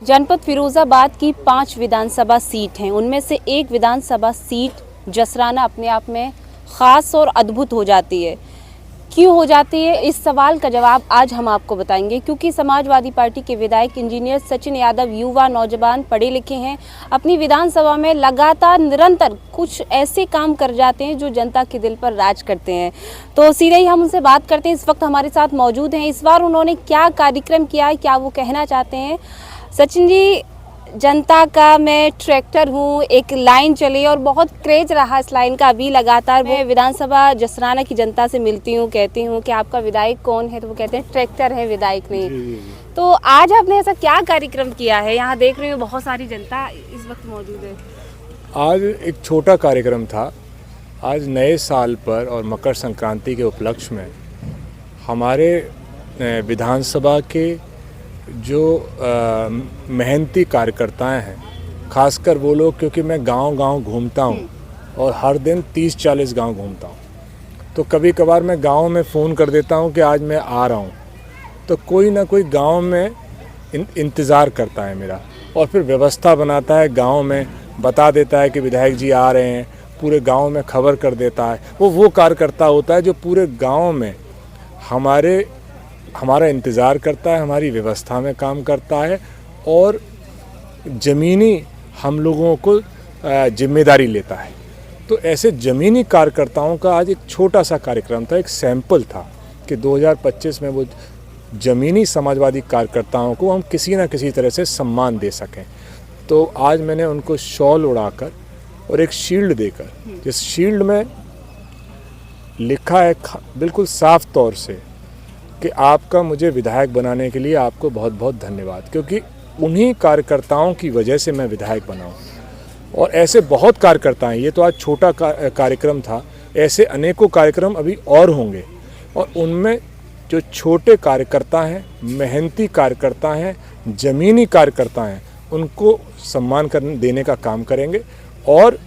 जनपद फिरोजाबाद की 5 विधानसभा सीट हैं, उनमें से एक विधानसभा सीट जसराना अपने आप में ख़ास और अद्भुत हो जाती है। क्यों हो जाती है, इस सवाल का जवाब आज हम आपको बताएंगे। क्योंकि समाजवादी पार्टी के विधायक इंजीनियर सचिन यादव युवा नौजवान पढ़े लिखे हैं, अपनी विधानसभा में लगातार निरंतर कुछ ऐसे काम कर जाते हैं जो जनता के दिल पर राज करते हैं। तो सीधे ही हम उनसे बात करते हैं। इस वक्त हमारे साथ मौजूद हैं। इस बार उन्होंने क्या कार्यक्रम किया है, क्या वो कहना चाहते हैं। सचिन जी, जनता का मैं ट्रैक्टर हूँ, एक लाइन चली और बहुत क्रेज रहा इस लाइन का। अभी लगातार मैं विधानसभा जसराना की जनता से मिलती हूँ, कहती हूँ कि आपका विधायक कौन है, तो वो कहते हैं ट्रैक्टर है, विधायक नहीं। तो आज आपने ऐसा क्या कार्यक्रम किया है? यहाँ देख रही हूँ बहुत सारी जनता इस वक्त मौजूद है। आज एक छोटा कार्यक्रम था। आज नए साल पर और मकर संक्रांति के उपलक्ष्य में हमारे विधानसभा के जो मेहनती कार्यकर्ताएं हैं, खासकर वो लोग, क्योंकि मैं गांव-गांव घूमता हूं और हर दिन 30-40 गांव घूमता हूं, तो कभी कभार मैं गांव में फ़ोन कर देता हूं कि आज मैं आ रहा हूं, तो कोई ना कोई गांव में इंतज़ार करता है मेरा, और फिर व्यवस्था बनाता है, गांव में बता देता है कि विधायक जी आ रहे हैं, पूरे गाँव में खबर कर देता है। वो कार्यकर्ता होता है जो पूरे गाँव में हमारा इंतज़ार करता है, हमारी व्यवस्था में काम करता है और ज़मीनी हम लोगों को जिम्मेदारी लेता है। तो ऐसे ज़मीनी कार्यकर्ताओं का आज एक छोटा सा कार्यक्रम था, एक सैंपल था कि 2025 में वो ज़मीनी समाजवादी कार्यकर्ताओं को हम किसी न किसी तरह से सम्मान दे सकें। तो आज मैंने उनको शॉल उड़ाकर और एक शील्ड देकर, जिस शील्ड में लिखा है बिल्कुल साफ तौर से कि आपका मुझे विधायक बनाने के लिए आपको बहुत बहुत धन्यवाद, क्योंकि उन्हीं कार्यकर्ताओं की वजह से मैं विधायक बना हूँ। और ऐसे बहुत कार्यकर्ता हैं। ये तो आज छोटा कार्यक्रम था, ऐसे अनेकों कार्यक्रम अभी और होंगे, और उनमें जो छोटे कार्यकर्ता हैं, मेहनती कार्यकर्ता हैं, ज़मीनी कार्यकर्ता हैं, उनको सम्मान देने का काम करेंगे। और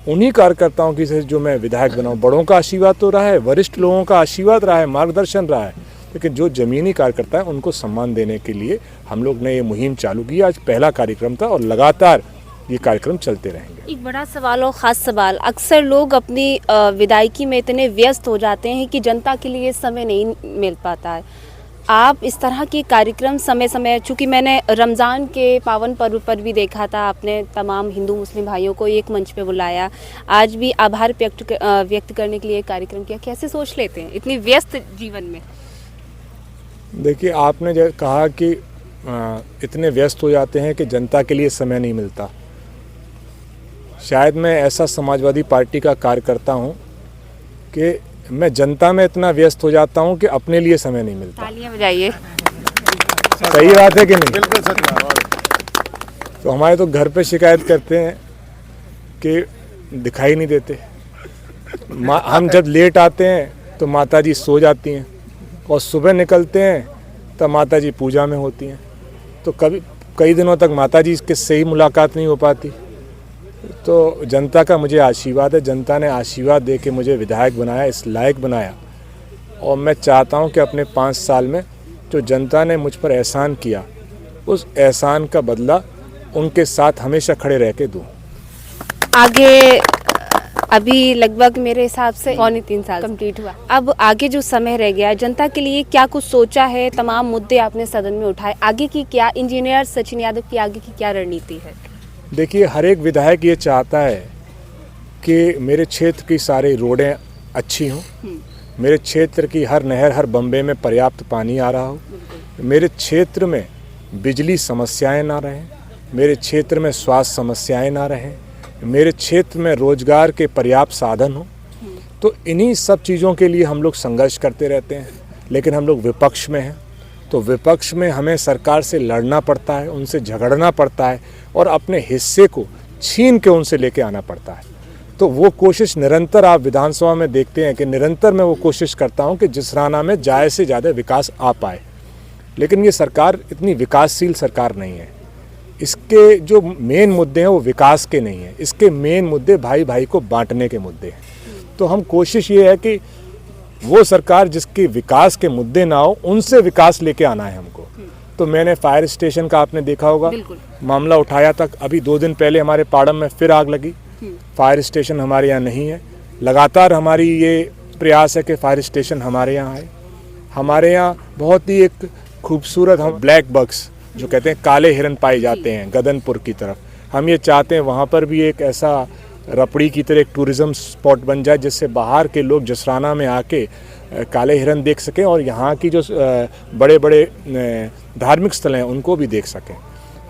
उन्हीं कार्यकर्ताओं की से जो मैं विधायक बनाऊं, बड़ों का आशीर्वाद तो रहा है, वरिष्ठ लोगों का आशीर्वाद रहा है, मार्गदर्शन रहा है, लेकिन जो ज़मीनी कार्यकर्ता हैं उनको सम्मान देने के लिए हम लोग ने ये मुहिम चालू की। आज पहला कार्यक्रम था और लगातार ये कार्यक्रम चलते रहेंगे। एक बड़ा सवाल और ख़ास सवाल, अक्सर लोग अपनी विधायकी में इतने व्यस्त हो जाते हैं कि जनता के लिए समय नहीं मिल पाता है। आप इस तरह के कार्यक्रम समय समय, चूँकि मैंने रमज़ान के पावन पर्व पर भी देखा था, आपने तमाम हिंदू मुस्लिम भाइयों को एक मंच पे बुलाया, आज भी आभार व्यक्त करने के लिए कार्यक्रम किया। कैसे सोच लेते हैं इतनी व्यस्त जीवन में? देखिए, आपने जो कहा कि इतने व्यस्त हो जाते हैं कि जनता के लिए समय नहीं मिलता। शायद मैं ऐसा समाजवादी पार्टी का कार्यकर्ता हूँ कि मैं जनता में इतना व्यस्त हो जाता हूँ कि अपने लिए समय नहीं मिलता। तालियां बजाइए। सही बात है कि नहीं? बिल्कुल सच बात। तो हमारे तो घर पे शिकायत करते हैं कि दिखाई नहीं देते। हम जब लेट आते हैं तो माता जी सो जाती हैं, और सुबह निकलते हैं तब माता जी पूजा में होती हैं। तो कई दिनों तक माता जी से ही मुलाकात नहीं हो पाती। तो जनता का मुझे आशीर्वाद है, जनता ने आशीर्वाद दे के मुझे विधायक बनाया, इस लायक बनाया, और मैं चाहता हूं कि अपने 5 साल में जो जनता ने मुझ पर एहसान किया, उस एहसान का बदला उनके साथ हमेशा खड़े रह के दूँ। आगे अभी लगभग मेरे हिसाब से 3 साल कंप्लीट हुआ। अब आगे जो समय रह गया, जनता के लिए क्या कुछ सोचा है? तमाम मुद्दे आपने सदन में उठाए, आगे की क्या, इंजीनियर सचिन यादव की आगे की क्या रणनीति है? देखिए, हर एक विधायक ये चाहता है कि मेरे क्षेत्र की सारी रोडें अच्छी हों, मेरे क्षेत्र की हर नहर, हर बम्बे में पर्याप्त पानी आ रहा हो, मेरे क्षेत्र में बिजली समस्याएं ना रहें, मेरे क्षेत्र में स्वास्थ्य समस्याएं ना रहें, मेरे क्षेत्र में रोजगार के पर्याप्त साधन हो। तो इन्हीं सब चीज़ों के लिए हम लोग संघर्ष करते रहते हैं, लेकिन हम लोग विपक्ष में हैं, तो विपक्ष में हमें सरकार से लड़ना पड़ता है, उनसे झगड़ना पड़ता है, और अपने हिस्से को छीन के उनसे लेके आना पड़ता है। तो वो कोशिश निरंतर आप विधानसभा में देखते हैं कि निरंतर मैं वो कोशिश करता हूँ कि जसराना में ज़्यादा से ज़्यादा विकास आ पाए। लेकिन ये सरकार इतनी विकासशील सरकार नहीं है। इसके जो मेन मुद्दे हैं वो विकास के नहीं हैं, इसके मेन मुद्दे भाई भाई को बांटने के मुद्दे हैं। तो हम कोशिश ये है कि वो सरकार जिसके विकास के मुद्दे ना हो, उनसे विकास लेके आना है हमको। तो मैंने फायर स्टेशन का आपने देखा होगा बिल्कुल। मामला उठाया था। अभी 2 दिन पहले हमारे पाड़म में फिर आग लगी। फायर स्टेशन हमारे यहाँ नहीं है। लगातार हमारी ये प्रयास है कि फायर स्टेशन हमारे यहाँ आए। हमारे यहाँ बहुत ही एक खूबसूरत हम ब्लैक बग्स जो कहते हैं काले हिरन पाए जाते हैं गदनपुर की तरफ, हम ये चाहते हैं वहाँ पर भी एक ऐसा रपड़ी की तरह एक टूरिज़्म स्पॉट बन जाए जिससे बाहर के लोग जसराना में आके काले हिरन देख सकें और यहाँ की जो बड़े बड़े धार्मिक स्थल हैं उनको भी देख सकें।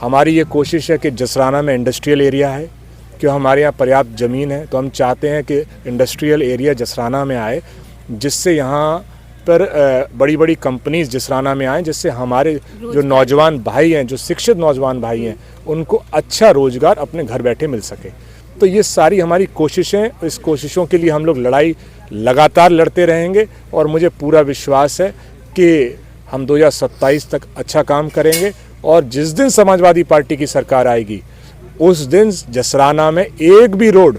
हमारी ये कोशिश है कि जसराना में इंडस्ट्रियल एरिया है, क्यों हमारे यहाँ पर्याप्त ज़मीन है, तो हम चाहते हैं कि इंडस्ट्रियल एरिया जसराना में आए जिससे यहाँ पर बड़ी बड़ी कंपनीज जसराना में आएँ, जिससे हमारे जो नौजवान भाई हैं, जो शिक्षित नौजवान भाई हैं, उनको अच्छा रोज़गार अपने घर बैठे मिल सके। तो ये सारी हमारी कोशिशें, इस कोशिशों के लिए हम लोग लड़ाई लगातार लड़ते रहेंगे और मुझे पूरा विश्वास है कि हम 2027 तक अच्छा काम करेंगे और जिस दिन समाजवादी पार्टी की सरकार आएगी उस दिन जसराना में एक भी रोड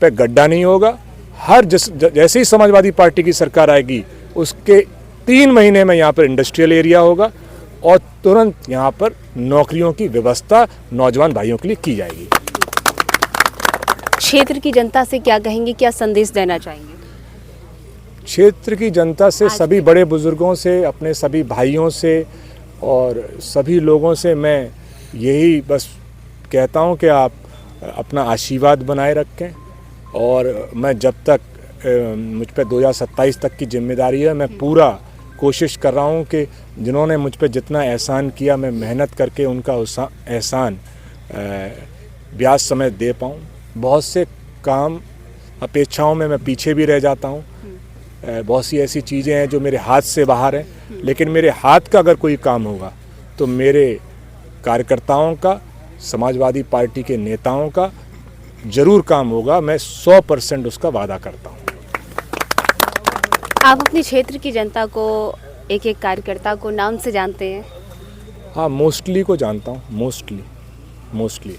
पे गड्ढा नहीं होगा। हर जैसे ही समाजवादी पार्टी की सरकार आएगी उसके 3 महीने में यहाँ पर इंडस्ट्रियल एरिया होगा और तुरंत यहाँ पर नौकरियों की व्यवस्था नौजवान भाइयों के लिए की जाएगी। क्षेत्र की जनता से क्या कहेंगे, क्या संदेश देना चाहेंगे? क्षेत्र की जनता से, सभी बड़े बुजुर्गों से, अपने सभी भाइयों से और सभी लोगों से मैं यही बस कहता हूँ कि आप अपना आशीर्वाद बनाए रखें और मैं जब तक मुझ पर 2027 तक की जिम्मेदारी है, मैं पूरा कोशिश कर रहा हूँ कि जिन्होंने मुझ पर जितना एहसान किया मैं मेहनत करके उनका एहसान ब्याज समेत दे पाऊँ। बहुत से काम अपेक्षाओं में मैं पीछे भी रह जाता हूँ, बहुत सी ऐसी चीज़ें हैं जो मेरे हाथ से बाहर हैं, लेकिन मेरे हाथ का अगर कोई काम होगा तो मेरे कार्यकर्ताओं का, समाजवादी पार्टी के नेताओं का ज़रूर काम होगा। मैं 100% उसका वादा करता हूँ। आप अपने क्षेत्र की जनता को, एक एक कार्यकर्ता को नाम से जानते हैं? हाँ, मोस्टली को जानता हूँ, मोस्टली।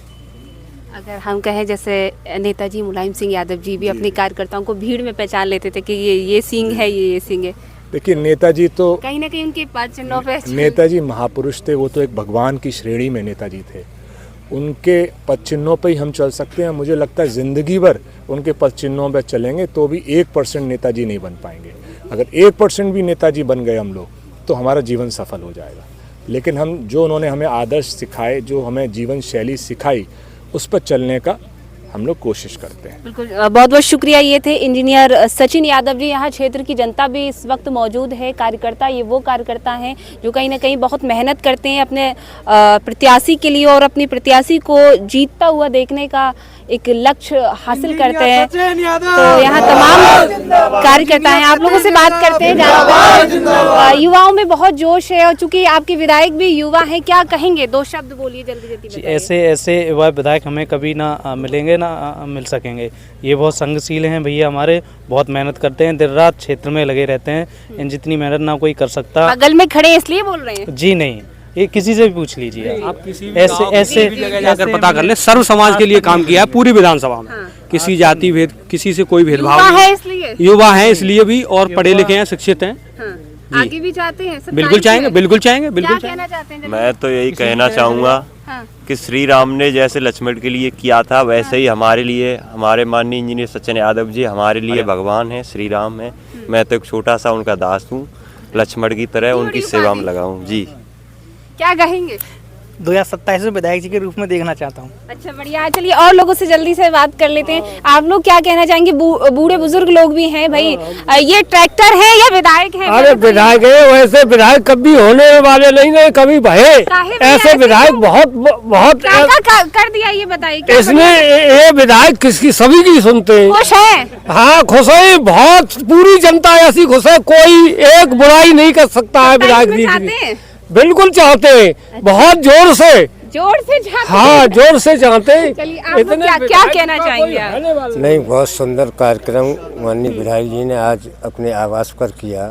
अगर हम कहें जैसे नेताजी मुलायम सिंह यादव जी भी अपने कार्यकर्ताओं को भीड़ में पहचान लेते थे कि ये सिंह है, ये सिंह है। देखिए, नेताजी तो कहीं ना कहीं उनके पद चिन्हों पे नेताजी महापुरुष थे, वो तो एक भगवान की श्रेणी में नेताजी थे। उनके पद चिन्हों पर ही हम चल सकते हैं। मुझे लगता है ज़िंदगी भर उनके पद चिन्हों पर चलेंगे तो भी 1% नेताजी नहीं बन पाएंगे। अगर 1% भी नेताजी बन गए हम लोग तो हमारा जीवन सफल हो जाएगा। लेकिन हम जो उन्होंने हमें आदर्श सिखाए, जो हमें जीवन शैली सिखाई, उस पर चलने का हम लोग कोशिश करते हैं। बिल्कुल, बहुत बहुत शुक्रिया। ये थे इंजीनियर सचिन यादव जी। यहाँ क्षेत्र की जनता भी इस वक्त मौजूद है। कार्यकर्ता, ये वो कार्यकर्ता हैं जो कहीं ना कहीं बहुत मेहनत करते हैं अपने प्रत्याशी के लिए और अपनी प्रत्याशी को जीतता हुआ देखने का एक लक्ष्य हासिल करते हैं। तो यहाँ तमाम कार्यकर्ता हैं, आप लोगों से बात करते हैं, जानते हैं। युवाओं में बहुत जोश है और चूंकि आपके विधायक भी युवा हैं, क्या कहेंगे? 2 शब्द बोलिए जल्दी जल्दी। ऐसे युवा विधायक हमें कभी ना मिलेंगे, ना मिल सकेंगे। ये बहुत संगशील हैं भैया, हमारे बहुत मेहनत करते हैं, दिन रात क्षेत्र में लगे रहते हैं। इन जितनी मेहनत ना कोई कर सकता। बगल में खड़े इसलिए बोल रहे हैं? जी नहीं, ये किसी से भी पूछ लीजिए आप। ऐसे जगह जाकर पता कर ले। सर्व समाज के लिए काम किया है पूरी विधानसभा में। किसी जाति भेद, किसी से कोई भेदभाव नहीं। युवा है इसलिए भी, और पढ़े लिखे हैं, शिक्षित हैं। आगे भी चाहते हैं? बिल्कुल चाहेंगे, बिल्कुल चाहेंगे, बिल्कुल कहना चाहते हैं? मैं तो यही कहना चाहूँगा कि श्री राम ने जैसे लक्ष्मण के लिए किया था वैसे ही हमारे लिए, हमारे माननीय इंजीनियर सचिन यादव जी हमारे लिए भगवान है, श्री राम है। मैं तो एक छोटा सा उनका दास हूँ, लक्ष्मण की तरह उनकी सेवा में लगा हूँ। जी, क्या कहेंगे? 2027 में विधायक जी के रूप में देखना चाहता हूँ। अच्छा, बढ़िया। चलिए और लोगों से जल्दी से बात कर लेते हैं। आप लोग क्या कहना चाहेंगे? बूढ़े बुजुर्ग लोग भी हैं भाई। ये ट्रैक्टर है या विधायक है? अरे विधायक है, वैसे विधायक कभी होने वाले नहीं कभी भये। ऐसे विधायक बहुत क्या कर दिया ये बताइए। इसने ये विधायक किसकी, सभी की सुनते हैं। खुश है? हाँ, खुश है, बहुत पूरी जनता ऐसी खुश है, कोई एक बुराई नहीं कर सकता है विधायक जी की। बिल्कुल चाहते हैं, बहुत जोर से चाहते हैं। हाँ, जोर से चाहते हैं। चलिए, आप लोग क्या कहना चाहेंगे आप? नहीं, बहुत सुंदर कार्यक्रम माननीय विधायक जी ने आज अपने आवास पर किया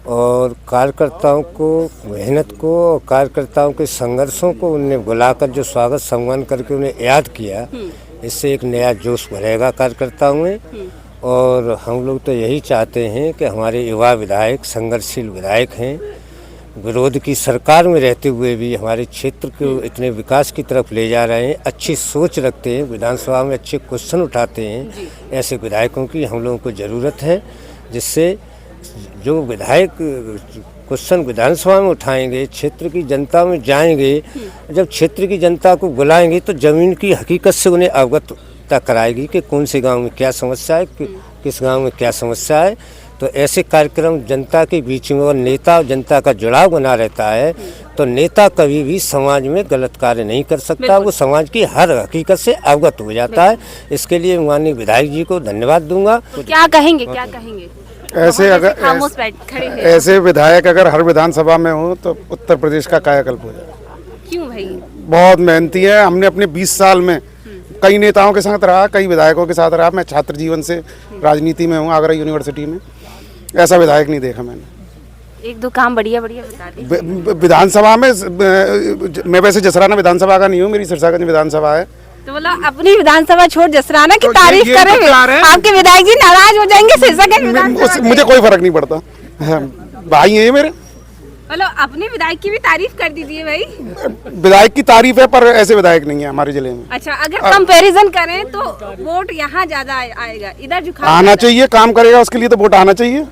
और कार्यकर्ताओं को मेहनत को और कार्यकर्ताओं के संघर्षों को उन्हें बुलाकर जो स्वागत सम्मान करके उन्हें याद किया, इससे एक नया जोश भरेगा कार्यकर्ताओं में। और हम लोग तो यही चाहते हैं कि हमारे युवा विधायक संघर्षशील विधायक हैं, विरोध की सरकार में रहते हुए भी हमारे क्षेत्र को इतने विकास की तरफ ले जा रहे हैं, अच्छी सोच रखते हैं, विधानसभा में अच्छे क्वेश्चन उठाते हैं, ऐसे विधायकों की हम लोगों को ज़रूरत है, जिससे जो विधायक क्वेश्चन विधानसभा में उठाएंगे, क्षेत्र की जनता में जाएंगे, जब क्षेत्र की जनता को बुलाएंगे तो ज़मीन की हकीकत से उन्हें अवगत कराएगी कि कौन से गांव में क्या समस्या है, किस गांव में क्या समस्या है। तो ऐसे कार्यक्रम जनता के बीच में और नेता और जनता का जुड़ाव बना रहता है, तो नेता कभी भी समाज में गलत कार्य नहीं कर सकता, वो समाज की हर हकीकत से अवगत हो जाता है। इसके लिए माननीय विधायक जी को धन्यवाद दूंगा। क्या कहेंगे, क्या कहेंगे? ऐसे अगर खामोश बैठ खड़े हैं। ऐसे विधायक अगर हर विधानसभा में हो तो उत्तर प्रदेश का कायाकल्प हो जाएगा। क्यों भाई? बहुत मेहनती है। हमने अपने 20 साल में कई नेताओं के साथ रहा, कई विधायकों के साथ रहा। मैं छात्र जीवन से राजनीति में हूँ, आगरा यूनिवर्सिटी में। ऐसा विधायक नहीं देखा मैंने। एक दो काम बढ़िया बढ़िया बता दीजिए। विधानसभा में मैं वैसे जसराना विधानसभा का नहीं हूँ, मेरी सिरसागंज विधानसभा है। तो मतलब अपनी विधानसभा छोड़ जसराना की तो तारीफ ये करेंगे, आपके विधायक जी नाराज हो जाएंगे सिरसागंज विधानसभा से। मुझे कोई फर्क नहीं पड़ता, भाई है ये मेरे। मतलब अपने विधायक की भी तारीफ कर दीजिए भाई। विधायक की तारीफ है पर ऐसे विधायक नहीं है हमारे जिले में। अच्छा, अगर कंपैरिजन करें तो वोट यहाँ ज्यादा आएगा, इधर झुकाव आना चाहिए। काम करेगा उसके लिए तो वोट आना चाहिए।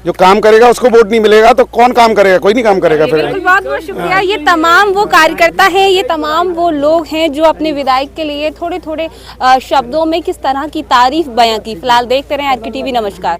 जो काम करेगा उसको वोट नहीं मिलेगा तो कौन काम करेगा? कोई नहीं काम करेगा। फिर बिल्कुल, बहुत बहुत शुक्रिया। ये तमाम वो कार्यकर्ता हैं, ये तमाम वो लोग हैं जो अपने विधायक के लिए थोड़े थोड़े शब्दों में किस तरह की तारीफ बयां की। फिलहाल देखते रहें RK TV। नमस्कार।